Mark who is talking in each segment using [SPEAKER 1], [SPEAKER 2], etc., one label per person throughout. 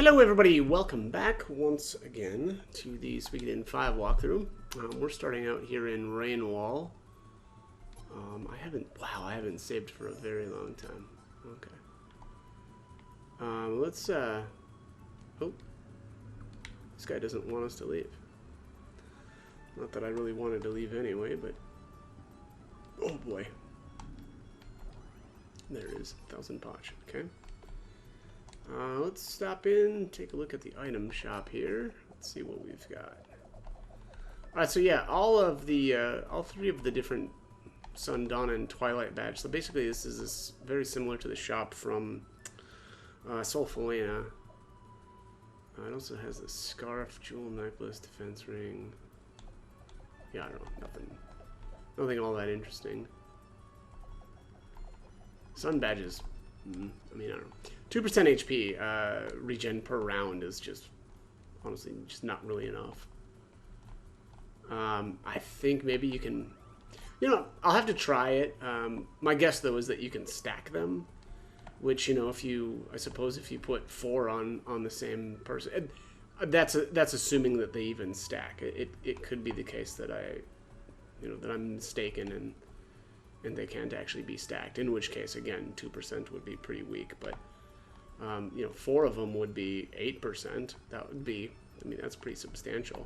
[SPEAKER 1] Hello everybody, welcome back once again to the Suikoden 5 walkthrough. We're starting out here in Rainwall. I haven't saved for a very long time. Okay. Oh, this guy doesn't want us to leave. Not that I really wanted to leave anyway, but... Oh boy. There it is, 1000 potch, okay. Let's stop in, take a look at the item shop here. Let's see what we've got. Alright, so yeah, all three of the different Sun, Dawn, and Twilight badge. So basically this is very similar to the shop from Solfalena. It also has the scarf, jewel necklace, defense ring. Yeah, I don't know, nothing all that interesting. Sun badges. I mean, I don't know. 2% HP regen per round is just, honestly, just not really enough. I think maybe you can, I'll have to try it. My guess, though, is that you can stack them, which, I suppose if you put 4 on the same person, that's assuming that they even stack. It could be the case that that I'm mistaken and they can't actually be stacked, in which case, again, 2% would be pretty weak, but 4 of them would be 8%. That would be, that's pretty substantial.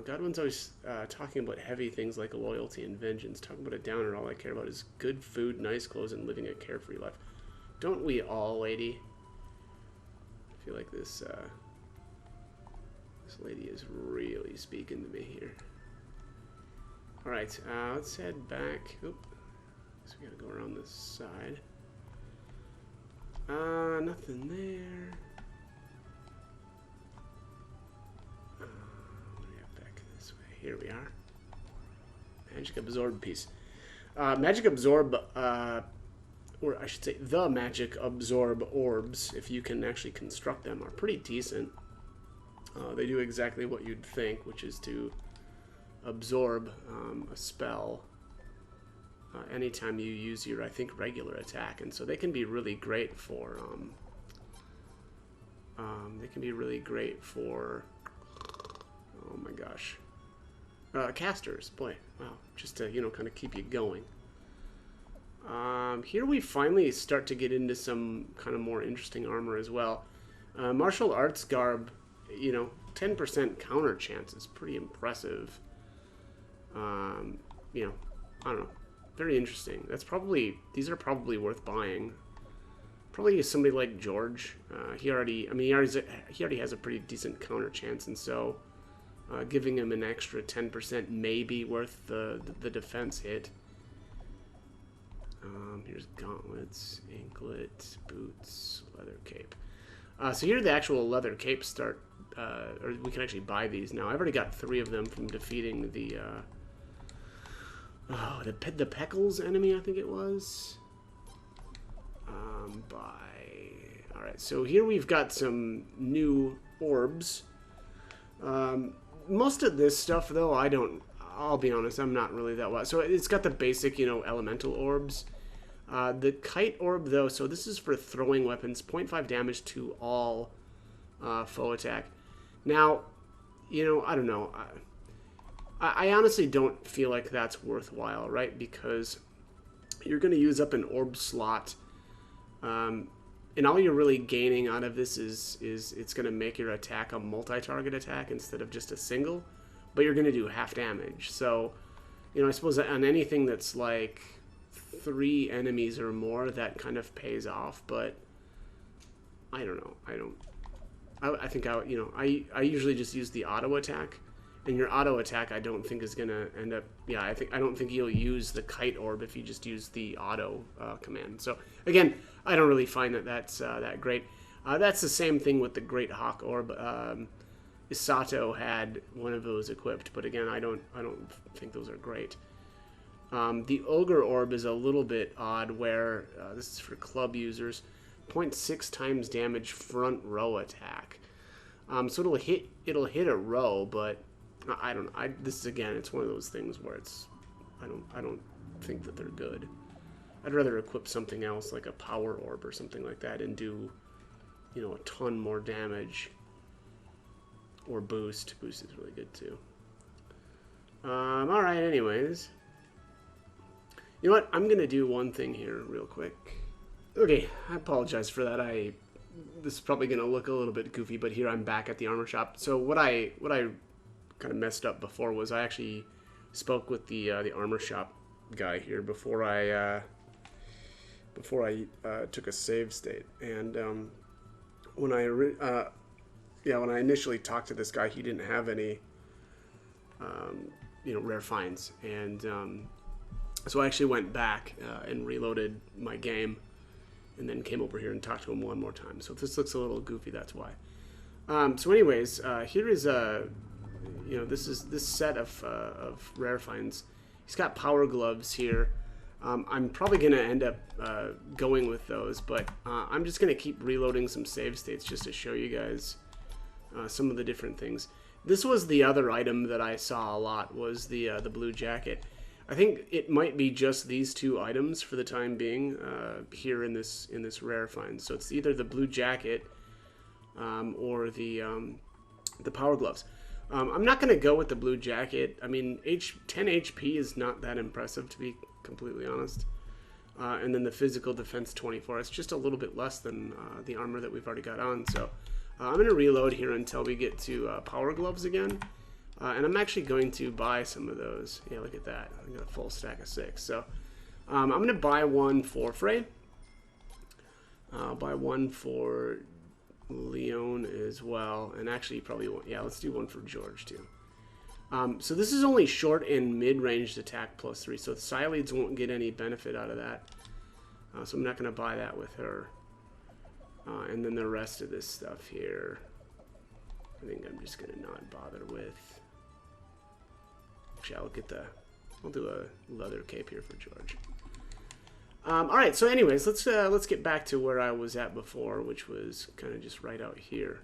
[SPEAKER 1] Godwin's always talking about heavy things like loyalty and vengeance. Talking about a downer, all I care about is good food, nice clothes, and living a carefree life. Don't we all, lady? I feel like this lady is really speaking to me here. Alright, let's head back. Oop. So we gotta go around this side. Nothing there. What do we have back this way? Here we are. Magic Absorb piece. Magic Absorb, or I should say the Magic Absorb orbs, if you can actually construct them, are pretty decent. They do exactly what you'd think, which is to absorb a spell anytime you use your, I think, regular attack, and so they can be really great for oh my gosh, casters. Boy, wow, just to kind of keep you going. Here we finally start to get into some kind of more interesting armor as well. Martial arts garb, 10% counter chance is pretty impressive. I don't know. Very interesting. These are probably worth buying. Probably somebody like George. He already has a pretty decent counter chance, and so giving him an extra 10% may be worth the defense hit. Here's gauntlets, anklet, boots, leather cape. So here the actual leather capes start, or we can actually buy these now. I've already got 3 of them from defeating the Peckles enemy, I think it was. Alright, so here we've got some new orbs. Most of this stuff, though, I'll be honest, I'm not really that well. So it's got the basic, elemental orbs. The kite orb, though, so this is for throwing weapons, 0.5 damage to all foe attack. Now, I don't know. I honestly don't feel like that's worthwhile, right? Because you're going to use up an orb slot, and all you're really gaining out of this is it's going to make your attack a multi-target attack instead of just a single, but you're going to do half damage. So, I suppose on anything that's like 3 enemies or more, that kind of pays off, but I don't know. I think I usually just use the auto attack. And your auto attack, I don't think is gonna end up. Yeah, I don't think you'll use the kite orb if you just use the auto command. So again, I don't really find that's that great. That's the same thing with the Great Hawk orb. Isato had one of those equipped, but again, I don't think those are great. The Ogre orb is a little bit odd, where this is for club users, 0.6 times damage front row attack. So it'll hit a row, but I don't know. This is, again, it's one of those things where I don't think that they're good. I'd rather equip something else like a power orb or something like that and do you know, a ton more damage. Or boost. Boost is really good too. Alright, anyways. You know what? I'm going to do one thing here real quick. Okay, I apologize for that. This is probably going to look a little bit goofy, but here I'm back at the armor shop. So what I kind of messed up before was I actually spoke with the armor shop guy here before I took a save state. And when I initially talked to this guy, he didn't have any you know, rare finds, and so I actually went back and reloaded my game, and then came over here and talked to him one more time. So if this looks a little goofy, that's why. So anyways, here is you know, this set of rare finds. He's got power gloves here. I'm probably going to end up going with those, but I'm just going to keep reloading some save states just to show you guys some of the different things. This was the other item that I saw a lot, was the blue jacket. I think it might be just these two items for the time being here in this rare find. So it's either the blue jacket or the power gloves. I'm not going to go with the blue jacket. I mean, 10 HP is not that impressive, to be completely honest. And then the physical defense 24. It's just a little bit less than the armor that we've already got on. So I'm going to reload here until we get to power gloves again. And I'm actually going to buy some of those. Yeah, look at that. I got a full stack of 6. So I'm going to buy one for Frey. Buy one for Leon as well. And actually probably one. Yeah, let's do one for George too. So this is only short and mid-ranged attack +3. So the Psyllids won't get any benefit out of that. So I'm not going to buy that with her. And then the rest of this stuff here, I think I'm just going to not bother with. Actually, I'll do a leather cape here for George. Alright, so anyways, let's get back to where I was at before, which was kind of just right out here.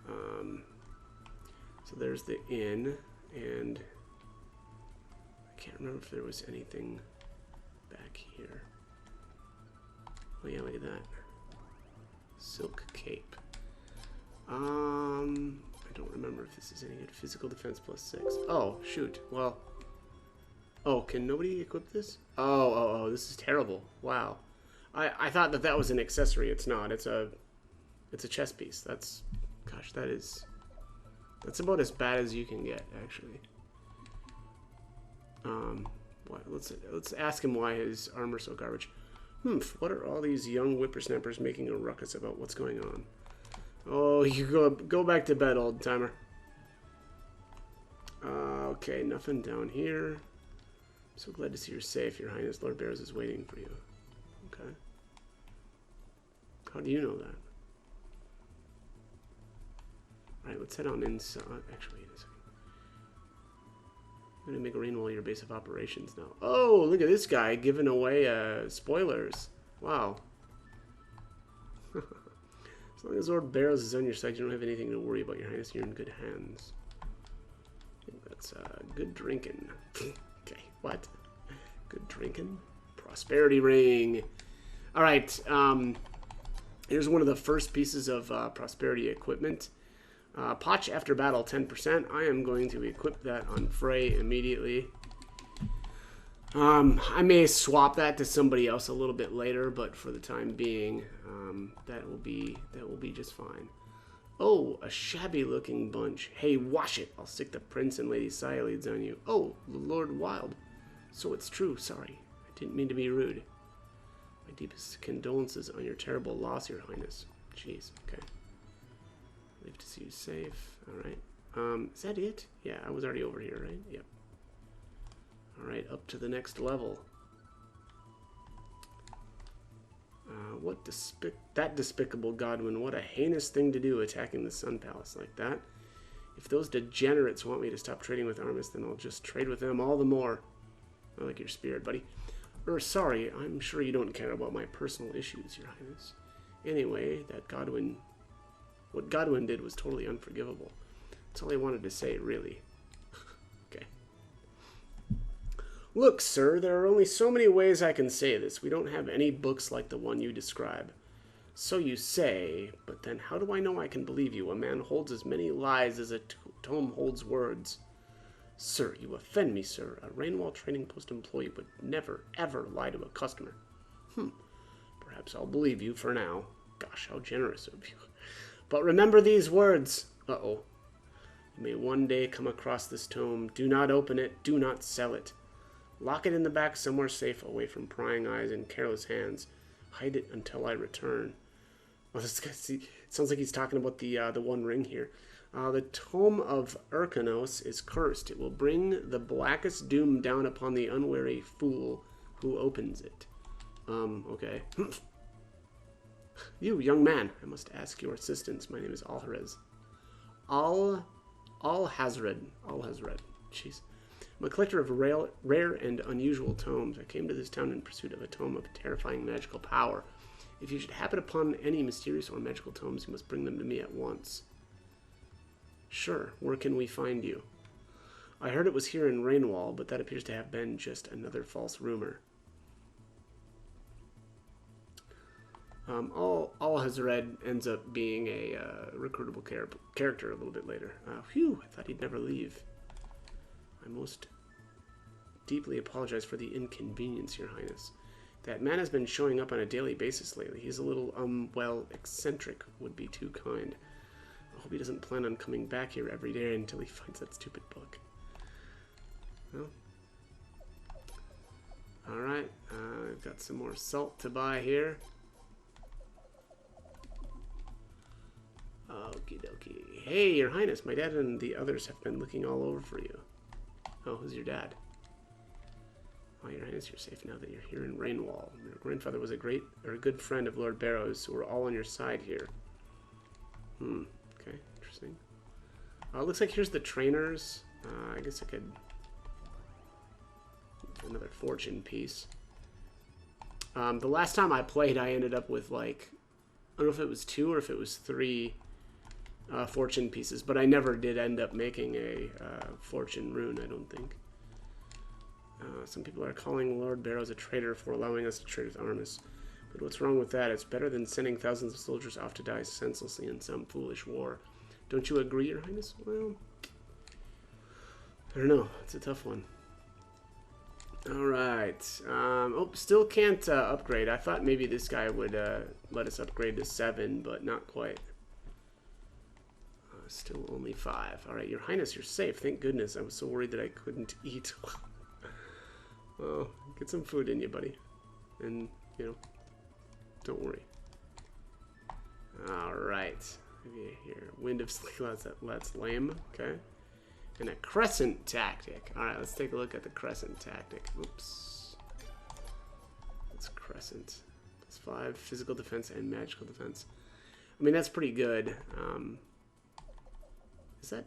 [SPEAKER 1] So there's the inn, and I can't remember if there was anything back here. Oh yeah, look at that. Silk cape. I don't remember if this is any good. Physical defense +6. Oh, shoot. Well. Oh, can nobody equip this? Oh, this is terrible. Wow. I thought that was an accessory. It's not. It's a chest piece. Gosh, that's about as bad as you can get, actually. Let's ask him why his armor's so garbage. What are all these young whippersnappers making a ruckus about? What's going on? Oh, you go back to bed, old timer. Okay, nothing down here. I'm so glad to see you're safe, Your Highness. Lord Barrows is waiting for you. Okay. How do you know that? Alright, let's head on inside. Actually, wait a second. I'm going to make a rain while your base of operations now. Oh, look at this guy giving away spoilers. Wow. As long as Lord Barrows is on your side, you don't have anything to worry about, Your Highness. You're in good hands. I think that's good drinking. Okay, what? Good drinking? Prosperity ring. Alright, here's one of the first pieces of prosperity equipment. Potch after battle, 10%. I am going to equip that on Frey immediately. I may swap that to somebody else a little bit later, but for the time being, that will be just fine. Oh, a shabby looking bunch. Hey, wash it. I'll stick the Prince and Lady Psyllids on you. Oh, Lord Wild. So it's true. Sorry. I didn't mean to be rude. My deepest condolences on your terrible loss, Your Highness. Jeez. Okay. Live to see you safe. Alright. Is that it? Yeah, I was already over here, right? Yep. Alright, up to the next level. That despicable Godwin, what a heinous thing to do, attacking the Sun Palace like that. If those degenerates want me to stop trading with Armis, then I'll just trade with them all the more. I like your spirit, buddy. Sorry, I'm sure you don't care about my personal issues, Your Highness. Anyway, what Godwin did was totally unforgivable. That's all I wanted to say, really. Okay. Look, sir, there are only so many ways I can say this. We don't have any books like the one you describe. So you say, but then how do I know I can believe you? A man holds as many lies as a tome holds words. Sir, you offend me, sir. A Rainwall Trading Post employee would never, ever lie to a customer. Perhaps I'll believe you for now. Gosh, how generous of you. But remember these words. Uh-oh. You may one day come across this tome. Do not open it. Do not sell it. Lock it in the back somewhere safe, away from prying eyes and careless hands. Hide it until I return. Oh, this guy, see, it sounds like he's talking about the One Ring here. The Tome of Urkanos is cursed. It will bring the blackest doom down upon the unwary fool who opens it. Okay. You, young man, I must ask your assistance. My name is Alharez. Alhazred. Jeez. I'm a collector of rare and unusual tomes. I came to this town in pursuit of a tome of terrifying magical power. If you should happen upon any mysterious or magical tomes, you must bring them to me at once. Sure. Where can we find you? I heard it was here in Rainwall, but that appears to have been just another false rumor. Alhazred ends up being a recruitable character a little bit later. Phew, I thought he'd never leave. I most deeply apologize for the inconvenience, Your Highness. That man has been showing up on a daily basis lately. He's a little, well, eccentric would be too kind. I hope he doesn't plan on coming back here every day until he finds that stupid book. Well, alright, I've got some more salt to buy here. Okie dokie. Hey, Your Highness, my dad and the others have been looking all over for you. Oh, who's your dad? Oh, Your Highness, you're safe now that you're here in Rainwall. Your grandfather was a good friend of Lord Barrows, so we're all on your side here. Okay, interesting. Looks like here's the trainers. I guess I could... Another fortune piece. The last time I played, I ended up with, like... I don't know if it was 2 or if it was 3 fortune pieces, but I never did end up making a fortune rune, I don't think. Some people are calling Lord Barrows a traitor for allowing us to trade with Armis. But what's wrong with that? It's better than sending thousands of soldiers off to die senselessly in some foolish war. Don't you agree, Your Highness? Well, I don't know. It's a tough one. Alright. Oh, still can't upgrade. I thought maybe this guy would let us upgrade to 7, but not quite. Still only 5. Alright, Your Highness, you're safe. Thank goodness. I was so worried that I couldn't eat. Well, get some food in you, buddy. And, you know, don't worry. Alright. Maybe here. Wind of Sleep. That's lame. Okay. And a crescent tactic. Alright, let's take a look at the crescent tactic. Oops. It's crescent. Plus 5 physical defense and magical defense. I mean, that's pretty good. Is that...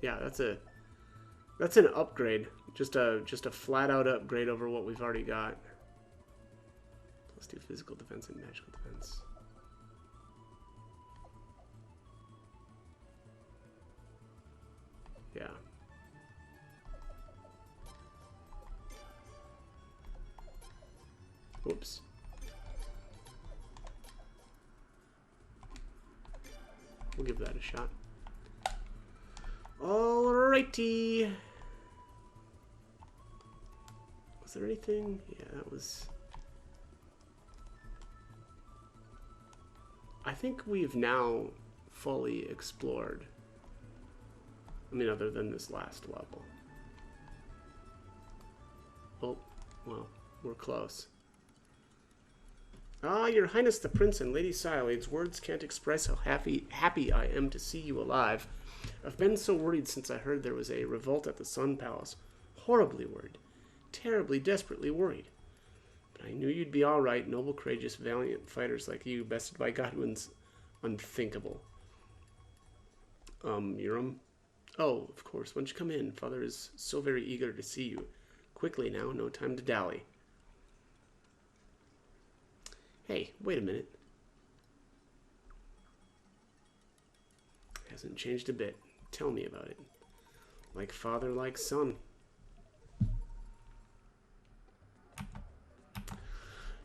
[SPEAKER 1] Yeah, that's an upgrade. Just a flat out upgrade over what we've already got. Plus 2 physical defense and magical defense. Yeah. Oops. We'll give that a shot. Alrighty. Was there anything? Yeah, that was... I think we've now fully explored. I mean, other than this last level. Oh, well, we're close. Ah, Your Highness the Prince and Lady Sialade's words can't express how happy I am to see you alive. I've been so worried since I heard there was a revolt at the Sun Palace. Horribly worried. Terribly, desperately worried. But I knew you'd be all right. Noble, courageous, valiant fighters like you, bested by Godwin's unthinkable. Urim? Oh, of course. Why don't you come in? Father is so very eager to see you. Quickly now, no time to dally. Hey, wait a minute. Hasn't changed a bit. Tell me about it. Like father, like son.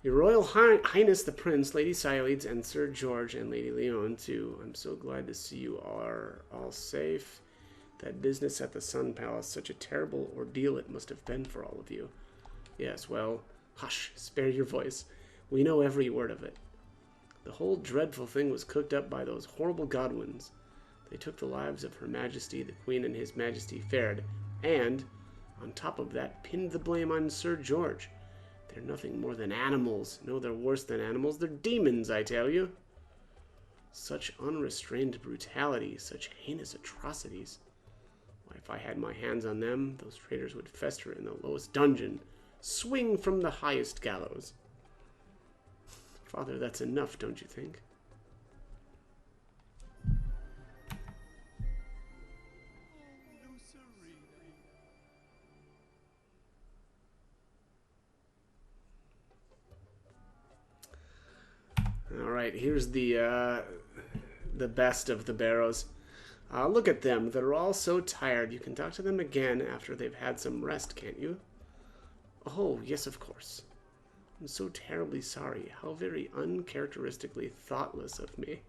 [SPEAKER 1] Your Royal Highness the Prince, Lady Cyledes, and Sir George and Lady Leon, too. I'm so glad to see you are all safe. That business at the Sun Palace, such a terrible ordeal it must have been for all of you. Yes, well, hush, spare your voice. We know every word of it. The whole dreadful thing was cooked up by those horrible Godwins. They took the lives of Her Majesty, the Queen, and His Majesty Fared, and, on top of that, pinned the blame on Sir George. They're nothing more than animals. No, they're worse than animals. They're demons, I tell you. Such unrestrained brutality, such heinous atrocities. Why, if I had my hands on them, those traitors would fester in the lowest dungeon, swing from the highest gallows. Father, that's enough, don't you think? All right, here's the best of the Barrows. Look at them. They're all so tired. You can talk to them again after they've had some rest, can't you? Oh, yes, of course. I'm so terribly sorry. How very uncharacteristically thoughtless of me.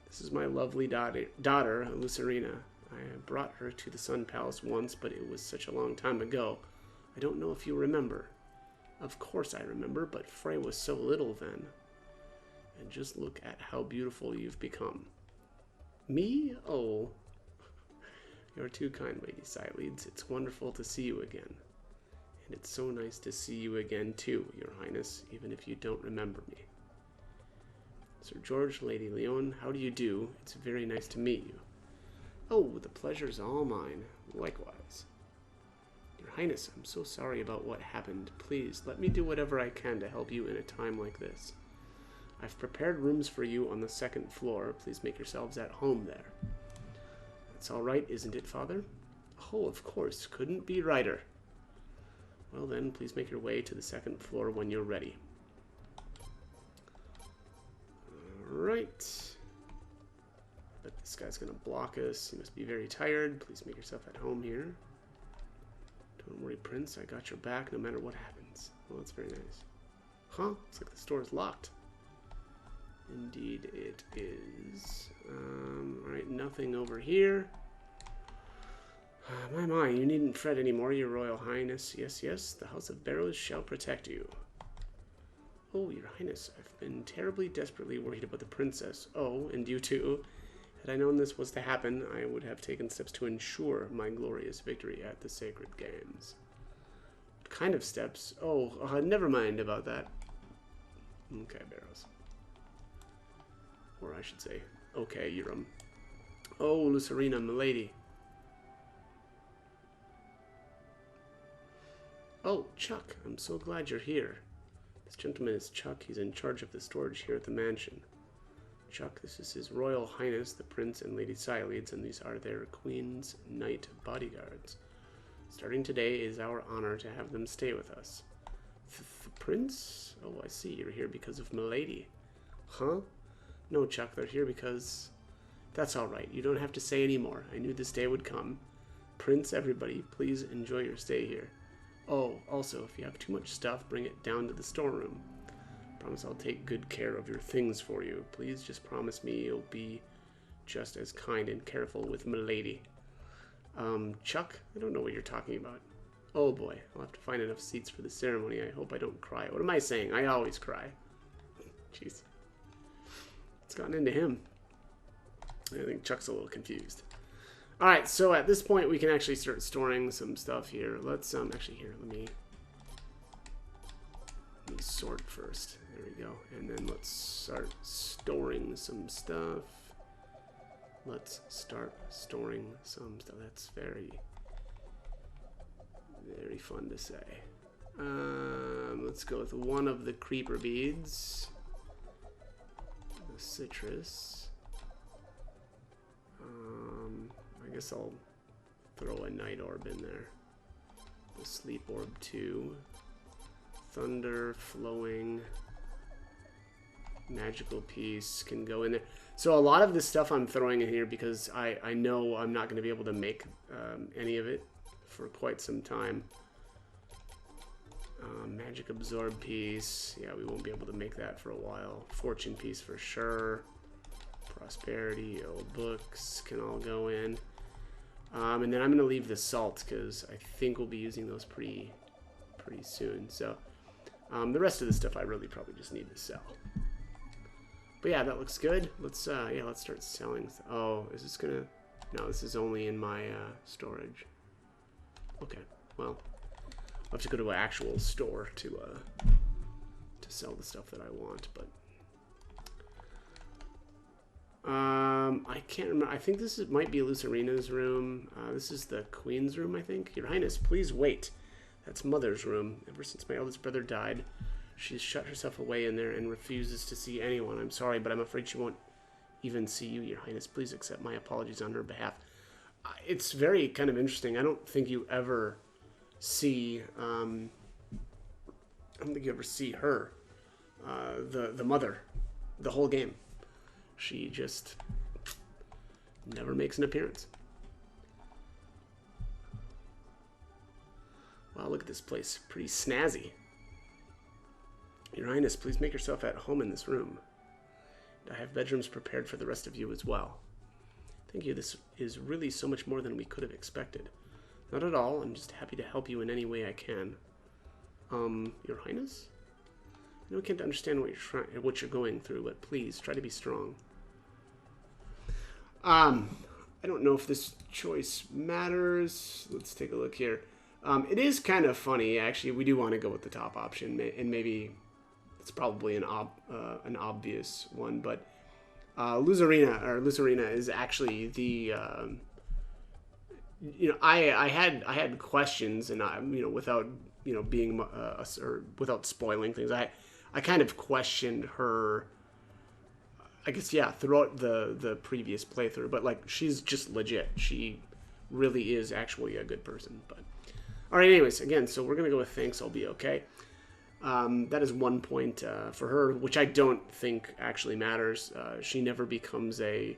[SPEAKER 1] This is my lovely daughter, Lucerina. I brought her to the Sun Palace once, but it was such a long time ago. I don't know if you remember. Of course I remember, but Frey was so little then. And just look at how beautiful you've become. Me? Oh. You're too kind, Lady Cyledes. It's wonderful to see you again. And it's so nice to see you again, too, Your Highness, even if you don't remember me. Sir George, Lady Leon, how do you do? It's very nice to meet you. Oh, the pleasure's all mine. Likewise. Your Highness, I'm so sorry about what happened. Please, let me do whatever I can to help you in a time like this. I've prepared rooms for you on the second floor. Please make yourselves at home there. That's all right, isn't it, Father? Oh, of course. Couldn't be righter. Well then, please make your way to the second floor when you're ready. Alright. But this guy's gonna block us. He must be very tired. Please make yourself at home here. Don't worry, Prince. I got your back no matter what happens. Well, that's very nice. Huh? Looks like the store is locked. Indeed it is. Alright, nothing over here. My, you needn't fret anymore, Your Royal Highness. Yes, yes, the House of Barrows shall protect you. Oh, Your Highness, I've been terribly, desperately worried about the princess. Oh, and you too. Had I known this was to happen, I would have taken steps to ensure my glorious victory at the Sacred Games. What kind of steps? Oh, never mind about that. Okay, Barrows. Or I should say, okay, Euram. Oh, Lucerina, milady. Oh, Chuck, I'm so glad you're here. This gentleman is Chuck. He's in charge of the storage here at the mansion. Chuck, this is His Royal Highness, the Prince and Lady Cyledes, and these are their Queen's Knight bodyguards. Starting today, it is our honor to have them stay with us. The Prince? Oh, I see. You're here because of milady. Huh? No, Chuck, they're here because... That's all right. You don't have to say any more. I knew this day would come. Prince, everybody, please enjoy your stay here. Oh, also, if you have too much stuff, bring it down to the storeroom. Promise I'll take good care of your things for you. Please just promise me you'll be just as kind and careful with milady. Chuck? I don't know what you're talking about. Oh boy, I'll have to find enough seats for the ceremony. I hope I don't cry. What am I saying? I always cry. Jeez. It's gotten into him. I think Chuck's a little confused. Alright, so at this point we can actually start storing some stuff here. Let's, actually here, let me sort first. There we go. And then let's start storing some stuff. Let's start storing some stuff. That's very, very fun to say. Let's go with one of the creeper beads. The citrus. I guess I'll throw a night orb in there. The sleep orb too. Thunder, flowing, magical piece can go in there. So a lot of this stuff I'm throwing in here because I know I'm not going to be able to make any of it for quite some time. Magic Absorb piece. Yeah, we won't be able to make that for a while. Fortune piece for sure. Prosperity, old books can all go in. And then I'm going to leave the salt because I think we'll be using those pretty soon. So the rest of the stuff I really probably just need to sell. But yeah, that looks good. Let's start selling. Oh, is this gonna? No, this is only in my storage. Okay, well, I'll have to go to an actual store to sell the stuff that I want. But I can't remember. I think this might be Lucerina's room. This is the Queen's room, I think. Your Highness, please wait. That's Mother's room. Ever since my eldest brother died, she's shut herself away in there and refuses to see anyone. I'm sorry, but I'm afraid she won't even see you, Your Highness. Please accept my apologies on her behalf. It's very kind of interesting. I don't think you ever see, I don't think you ever see her, the mother, the whole game. She just never makes an appearance. Wow, look at this place. Pretty snazzy. Your Highness, please make yourself at home in this room. I have bedrooms prepared for the rest of you as well. Thank you. This is really so much more than we could have expected. Not at all. I'm just happy to help you in any way I can. Your Highness? I know I can't understand what you're going through, but please try to be strong. I don't know if this choice matters. Let's take a look here. It is kind of funny, actually. We do want to go with the top option, and maybe it's probably an obvious one, but Lucerina is actually the I had questions, and without being or without spoiling things, I kind of questioned her. I guess, yeah, throughout the previous playthrough, but like she's just legit. She really is actually a good person. But all right, anyways, again, so we're gonna go with thanks. I'll be okay. That is 1 point for her, which I don't think actually matters. She never becomes a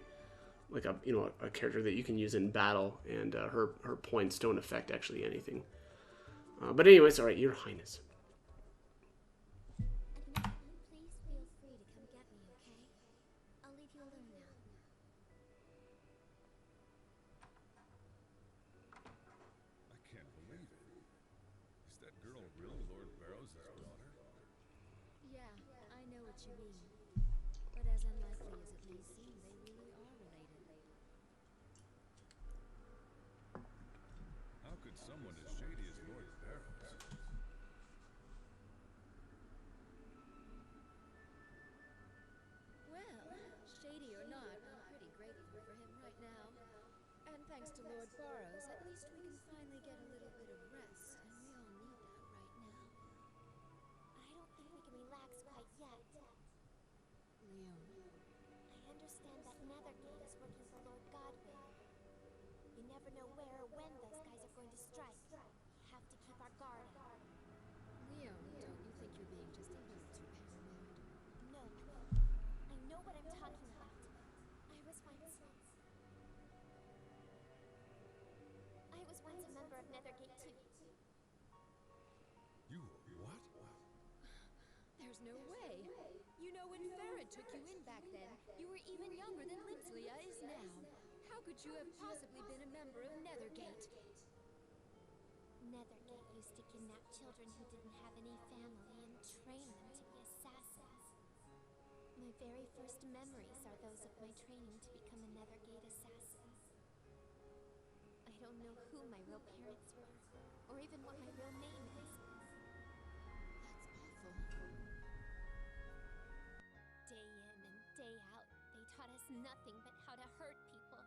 [SPEAKER 1] character that you can use in battle, and her points don't affect actually anything. But anyways, all right, Your Highness.
[SPEAKER 2] Please feel free to come get me, okay? I'll leave you alone now.
[SPEAKER 3] I can't believe it. Is that girl really Lord Barrows' daughter?
[SPEAKER 2] Yeah, I know what you mean. But as unlikely as it may seem, they really are related.
[SPEAKER 3] How could someone as shady as Lord Barrows?
[SPEAKER 2] Well, shady or not, I'm pretty grateful for him right now. And thanks to Lord Barrows, at least we can finally get a little bit of rest, and we all need that right now. I don't think we can relax quite yet. Leon. I understand that Nethergate is working for Lord Godwin. You never know where or when those guys are going to strike. We have to keep our guard up. Leon, don't you think you're being just a little too paranoid? No. I know what I'm talking about. I was once a member of Nethergate too.
[SPEAKER 3] You what?
[SPEAKER 2] There's no way. You know, when Farad took you in back then, you were even younger than Linslia is now. How could you have possibly been a member of Nethergate? Nethergate used to kidnap children who didn't have any family and train them to be assassins. My very first memories are those of my training to become a Nethergate assassin. I don't know who my real parents were, or even what my real name is. That's awful. Day in and day out, they taught us nothing but how to hurt people.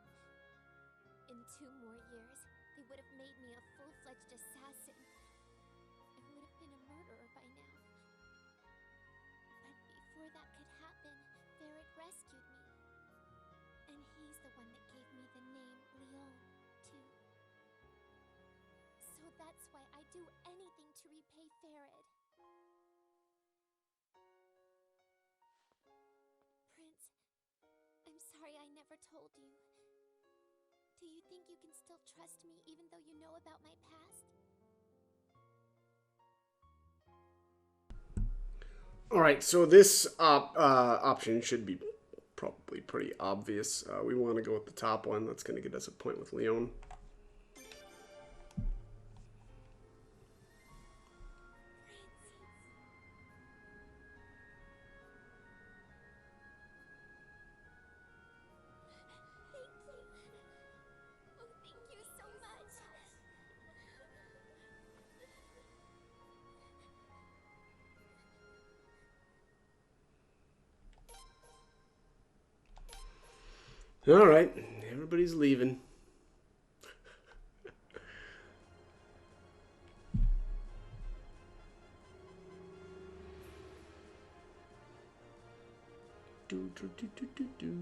[SPEAKER 2] In 2 more years, they would have made me a full-fledged assassin. I would have been a murderer by now. But before that could happen, Farad rescued me. And he's the one that gave me the name Leon, too. So that's why I do anything to repay Farad. Prince, I'm sorry I never told you. Do you think you can still trust me even though you know about my past?
[SPEAKER 1] All right, so this option should be probably pretty obvious. We want to go with the top one. That's going to get us a point with Leon.
[SPEAKER 2] Thank you so much.
[SPEAKER 1] All right, everybody's leaving. Do, do, do, do, do, do.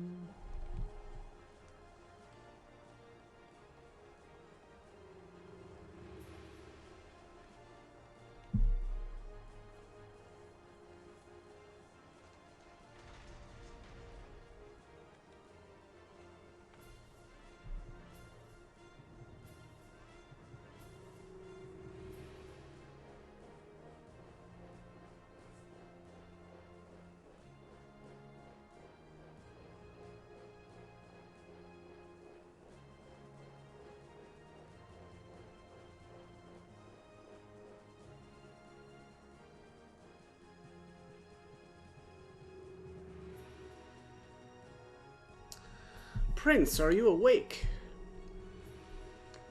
[SPEAKER 1] Prince, are you awake?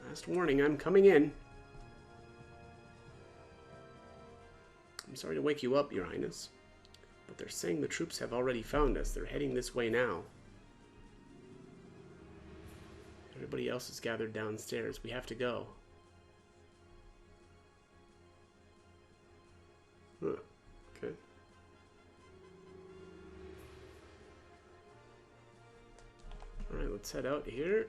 [SPEAKER 1] Last warning, I'm coming in. I'm sorry to wake you up, Your Highness, but they're saying the troops have already found us. They're heading this way now. Everybody else is gathered downstairs. We have to go. Huh. Okay. Alright, let's head out here.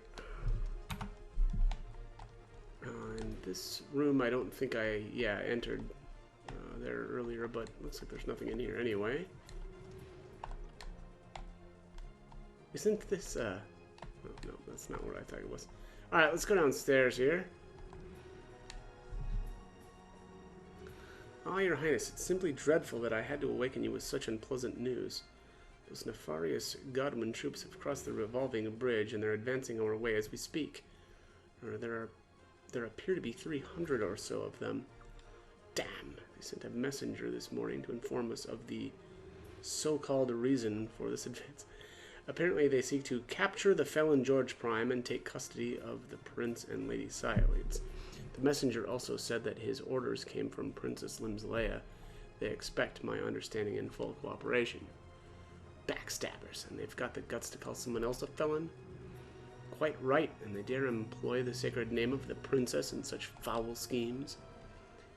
[SPEAKER 1] In this room, I don't think I, entered there earlier, but looks like there's nothing in here anyway. Isn't this, oh, no, that's not what I thought it was. Alright, let's go downstairs here. Ah, Your Highness, it's simply dreadful that I had to awaken you with such unpleasant news. Those nefarious Godwin troops have crossed the revolving bridge, and they're advancing our way as we speak. There appear to be 300 or so of them. Damn! They sent a messenger this morning to inform us of the so-called reason for this advance. Apparently they seek to capture the felon George Prime and take custody of the Prince and Lady Cyolides. The messenger also said that his orders came from Princess Limslea. They expect my understanding and full cooperation. Backstabbers, and they've got the guts to call someone else a felon? Quite right, and they dare employ the sacred name of the princess in such foul schemes.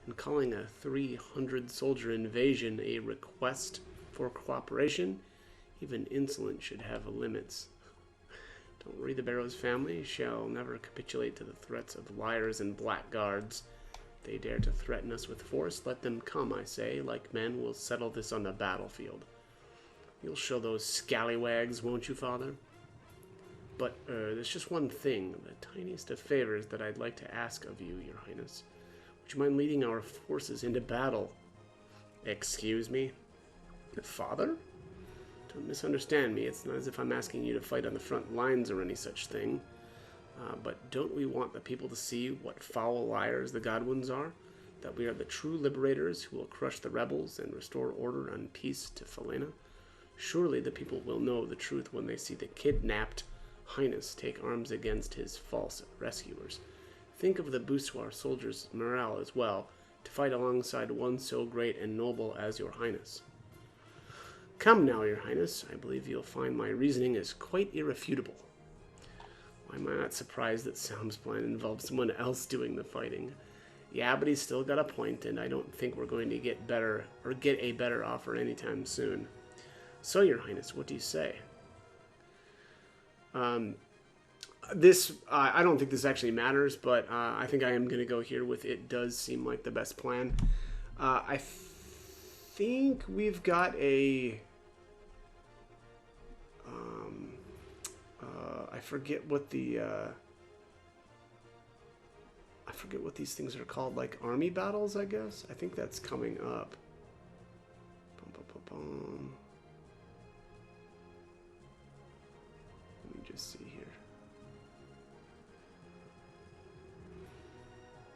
[SPEAKER 1] And calling a 300-soldier invasion a request for cooperation, even insolence should have limits. Don't worry, the Barrows family shall never capitulate to the threats of liars and blackguards. If they dare to threaten us with force, let them come, I say. Like men, we'll settle this on the battlefield. You'll show those scallywags, won't you, Father? But, there's just one thing, the tiniest of favors that I'd like to ask of you, Your Highness. Would you mind leading our forces into battle? Excuse me? Father? Don't misunderstand me. It's not as if I'm asking you to fight on the front lines or any such thing. But don't we want the people to see what foul liars the Godwins are? That we are the true liberators who will crush the rebels and restore order and peace to Falena? Surely the people will know the truth when they see the kidnapped Highness take arms against his false rescuers. Think of the Boussoir soldiers' morale as well, to fight alongside one so great and noble as your Highness. Come now, Your Highness. I believe you'll find my reasoning is quite irrefutable. Why am I not surprised that Sam's plan involves someone else doing the fighting? Yeah, but he's still got a point, and I don't think we're going to get a better offer anytime soon. So, Your Highness, what do you say? I don't think this actually matters, but I think I am going to go here with it does seem like the best plan. I think we've got a... I forget what the... I forget what these things are called, like army battles, I guess? I think that's coming up. Let me just see here.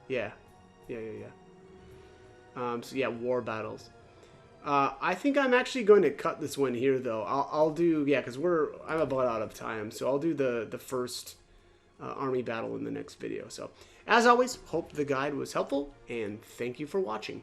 [SPEAKER 1] Yeah. So yeah, war battles. I think I'm actually going to cut this one here, though. I'll do, yeah, because I'm about out of time, so I'll do the first army battle in the next video. So, as always, hope the guide was helpful, and thank you for watching.